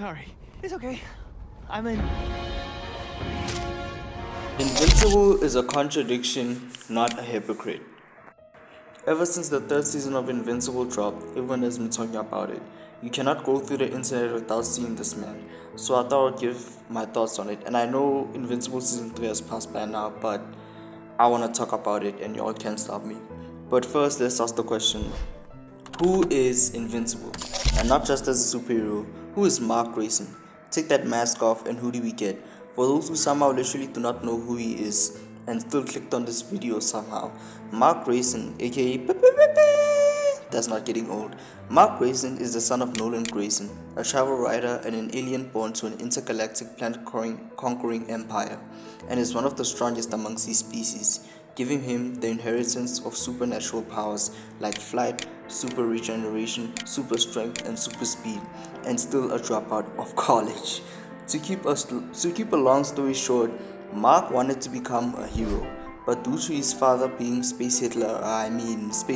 sorry. It's okay. I'm in. Invincible is a contradiction, not a hypocrite. Ever since the third season of Invincible dropped, everyone has been talking about it. You cannot go through the internet without seeing this man. So I thought I'd give my thoughts on it. And I know Invincible season 3 has passed by now, but I want to talk about it and y'all can't stop me. But first, let's ask the question, who is Invincible? And not just as a superhero, who is Mark Grayson? Take that mask off and who do we get? For those who somehow literally do not know who he is and still clicked on this video somehow, Mark Grayson, aka that's not getting old. Mark Grayson is the son of Nolan Grayson, a travel writer and an alien born to an intergalactic planet-conquering empire, and is one of the strongest amongst his species, giving him the inheritance of supernatural powers like flight, super regeneration, super strength, and super speed, and still a dropout of college. To keep a long story short, Mark wanted to become a hero, but due to his father being Space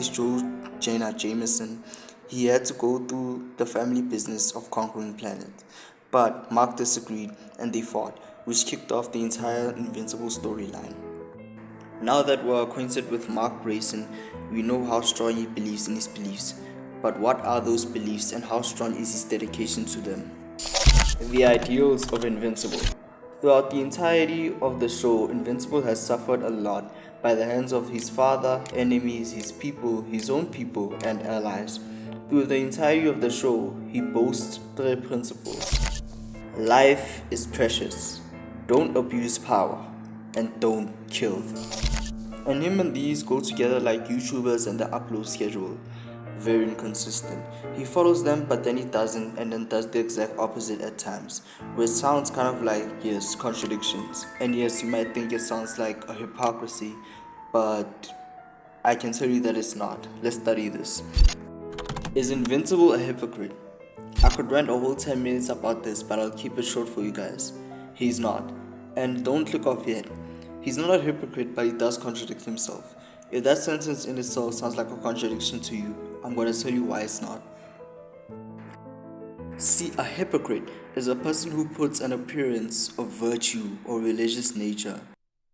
Joe Jenna Jameson, he had to go through the family business of conquering planets. But Mark disagreed and they fought, which kicked off the entire Invincible storyline. Now that we're acquainted with Mark Grayson, we know how strong he believes in his beliefs. But what are those beliefs and how strong is his dedication to them? The ideals of Invincible. Throughout the entirety of the show, Invincible has suffered a lot by the hands of his father, enemies, his people, his own people, and allies. Through the entirety of the show, he boasts three principles. Life is precious. Don't abuse power. And don't kill. And him and these go together like YouTubers and the upload schedule. Very inconsistent. He follows them but then he doesn't, and then does the exact opposite at times, which sounds kind of like, yes, contradictions. And yes, you might think it sounds like a hypocrisy, but I can tell you that it's not. Let's study this. Is Invincible a hypocrite? I could rant a whole 10 minutes about this, but I'll keep it short for you guys. He's not. And don't click off yet. He's not a hypocrite, but he does contradict himself. If that sentence in itself sounds like a contradiction to you, I'm going to tell you why it's not. See, a hypocrite is a person who puts an appearance of virtue or religious nature.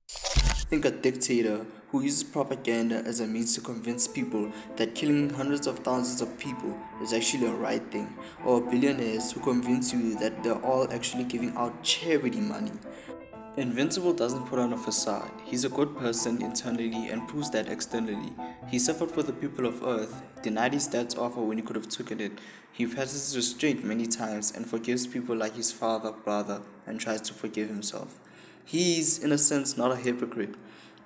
Think a dictator who uses propaganda as a means to convince people that killing hundreds of thousands of people is actually a right thing, or billionaires who convince you that they're all actually giving out charity money. Invincible doesn't put on a facade. He's a good person internally and proves that externally. He suffered for the people of Earth, denied his dad's offer when he could have taken it. He passes restraint many times and forgives people like his father, brother, and tries to forgive himself. He's, in a sense, not a hypocrite,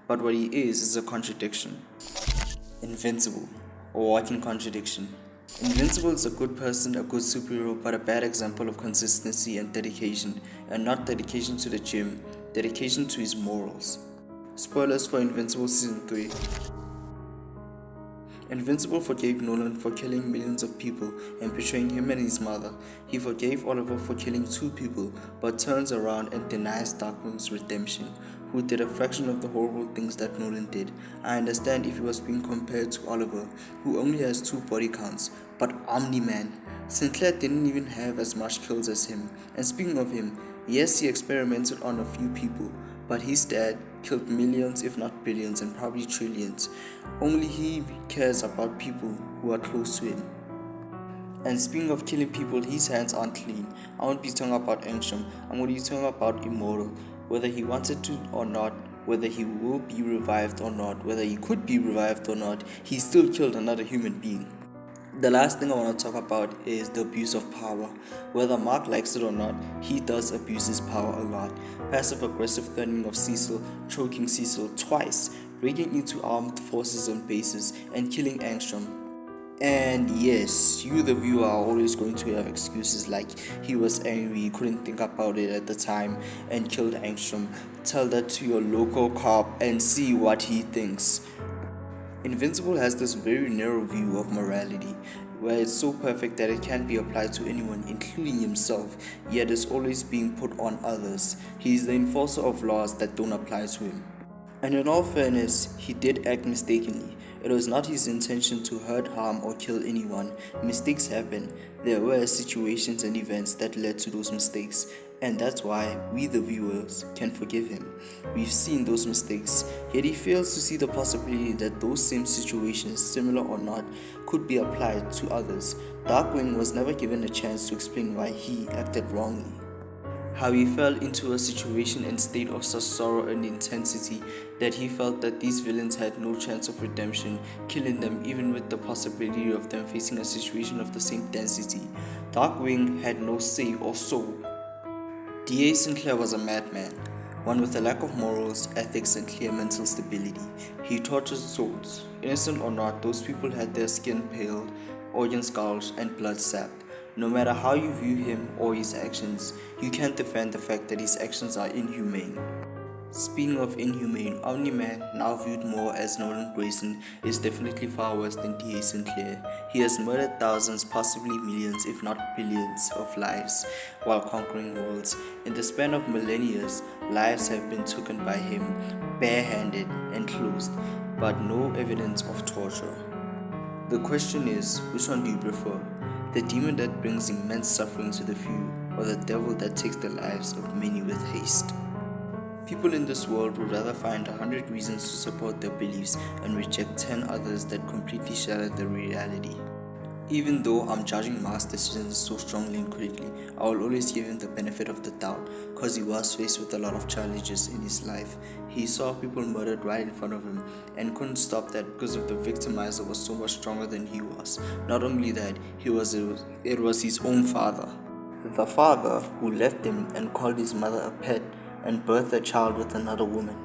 but what he is a contradiction. Invincible, a walking contradiction. Invincible is a good person, a good superhero, but a bad example of consistency and dedication, and not dedication to the gym, dedication to his morals. Spoilers for Invincible Season 3. Invincible forgave Nolan for killing millions of people and betraying him and his mother. He forgave Oliver for killing 2 people, but turns around and denies Darkwing's redemption, who did a fraction of the horrible things that Nolan did. I understand if he was being compared to Oliver, who only has 2 body counts, but Omni-Man. Sinclair didn't even have as much kills as him. And speaking of him, yes, he experimented on a few people, but his dad killed millions if not billions and probably trillions. Only he cares about people who are close to him. And speaking of killing people, his hands aren't clean. I won't be talking about Angstrom, I'm going to be talking about Immortal. Whether he wanted to or not, whether he will be revived or not, whether he could be revived or not, he still killed another human being. The last thing I want to talk about is the abuse of power. Whether Mark likes it or not, he does abuse his power a lot. Passive-aggressive threatening of Cecil, choking Cecil twice, breaking into armed forces on bases, and killing Angstrom. And yes, you the viewer are always going to have excuses like he was angry, he couldn't think about it at the time, and killed Angstrom. Tell that to your local cop and see what he thinks. Invincible has this very narrow view of morality, where it's so perfect that it can't be applied to anyone, including himself, yet is always being put on others. He is the enforcer of laws that don't apply to him. And in all fairness, he did act mistakenly. It was not his intention to hurt, harm, or kill anyone. Mistakes happen. There were situations and events that led to those mistakes, and that's why we, the viewers, can forgive him. We've seen those mistakes, yet he fails to see the possibility that those same situations, similar or not, could be applied to others. Darkwing was never given a chance to explain why he acted wrongly. How he fell into a situation and state of such sorrow and intensity that he felt that these villains had no chance of redemption, killing them even with the possibility of them facing a situation of the same density. Darkwing had no say or soul. D.A. Sinclair was a madman, one with a lack of morals, ethics, and clear mental stability. He tortured souls. Innocent or not, those people had their skin paled, organs gouged, and blood sapped. No matter how you view him or his actions, you can't defend the fact that his actions are inhumane. Speaking of inhumane, Omni-Man, now viewed more as Nolan Grayson, is definitely far worse than D.A. Sinclair. He has murdered thousands, possibly millions, if not billions of lives while conquering worlds. In the span of millennia, lives have been taken by him, barehanded and closed, but no evidence of torture. The question is, which one do you prefer? The demon that brings immense suffering to the few, or the devil that takes the lives of many with haste? People in this world would rather find 100 reasons to support their beliefs and reject 10 others that completely shatter their reality. Even though I'm judging Mark's decisions so strongly and critically, I will always give him the benefit of the doubt, because he was faced with a lot of challenges in his life. He saw people murdered right in front of him and couldn't stop that because of the victimizer was so much stronger than he was. Not only that, it was his own father. The father who left him and called his mother a pet and birthed a child with another woman.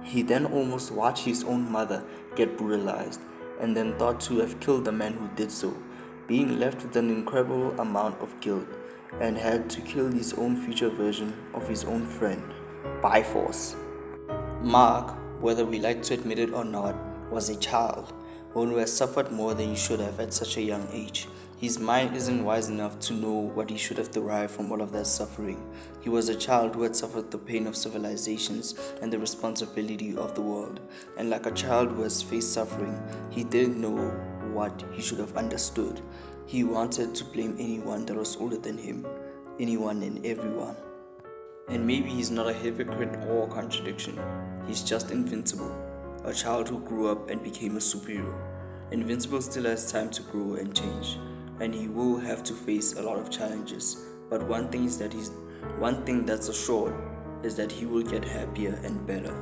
He then almost watched his own mother get brutalized and then thought to have killed the man who did so, being left with an incredible amount of guilt, and had to kill his own future version of his own friend, by force. Mark, whether we like to admit it or not, was a child, one who has suffered more than he should have at such a young age. His mind isn't wise enough to know what he should have derived from all of that suffering. He was a child who had suffered the pain of civilizations and the responsibility of the world. And like a child who has faced suffering, he didn't know what he should have understood. He wanted to blame anyone that was older than him, anyone and everyone. And maybe he's not a hypocrite or a contradiction. He's just invincible, a child who grew up and became a superhero. Invincible still has time to grow and change, and he will have to face a lot of challenges. But one thing that's assured is that he will get happier and better.